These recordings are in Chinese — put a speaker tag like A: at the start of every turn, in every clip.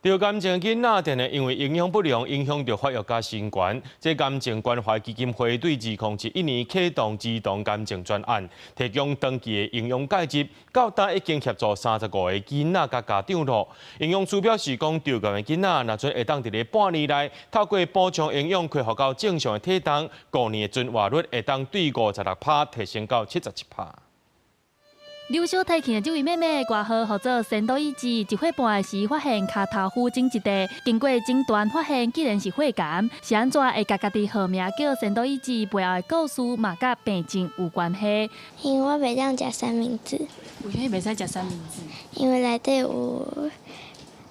A: 得癌症的囡仔，定會因為營養不良，影響到發育甲身懸。這癌症關懷基金會對2001年啟動兒童癌症專案，提供長期的營養介入。到今已經協助35個囡仔甲家長咯。營養師表示，講得癌的囡仔，若准會當佇咧半年內，透過補充營養，恢復到正常的體重，5年的進化率會當對56%提升到77%。
B: 幼小體健的這位妹妹，掛號號做仙度伊姊，1歲半時發現腳頭浮腫一塊，經過診斷發現竟然是血癌，是安怎會家己號名叫仙度伊姊？背後的故事嘛，甲病症有關係。
C: 因為我袂當食三明治。
B: 為啥袂使食三明治？
C: 因為內底有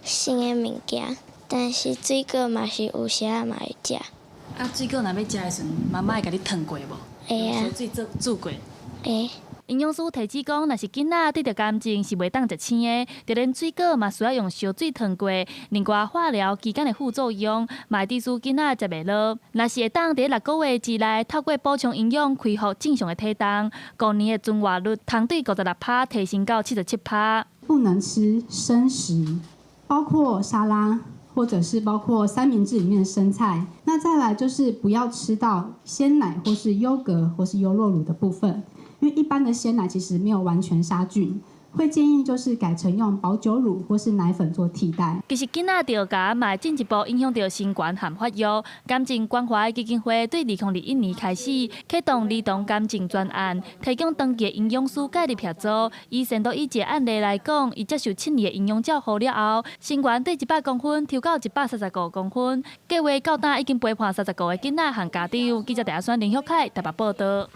C: 新的物件，但是水果嘛是有時啊嘛會食。
B: 啊，水果若要食的時陣，媽媽會甲你燙過無？
C: 會啊。
B: 水煮過。
C: 會。
B: 營養師提醒講，若是囡仔得到癌症是袂當食青的，就連水果嘛需要用燒水燙過。另外化療期間的副作用，嘛會致使囡仔食袂落。若是會當佇6個月之內透過補充營養恢復正常的體重，5年的存活率通對56%提升到77%。
D: 不能吃生食，包括沙拉或者是包括三明治裡面的生菜。那再來就是不要吃到鮮奶或是優格或是優酪乳的部分。因為一般的鮮奶其實沒有完全殺菌，會建議就是改成用保久乳或是奶粉做替代。
B: 其實囡仔得癌嘛，進一步影響到身懸和發育。癌症關懷基金會對2021年開始啟動兒童癌症專案，提供長期的營養師介入協助。以仙度伊姊案例來講，伊接受7年的營養照護了後，身懸對100公分抽到135公分。計劃到今已經陪伴35個囡仔和家長。記者陳亞軒、林旭凱台北報道。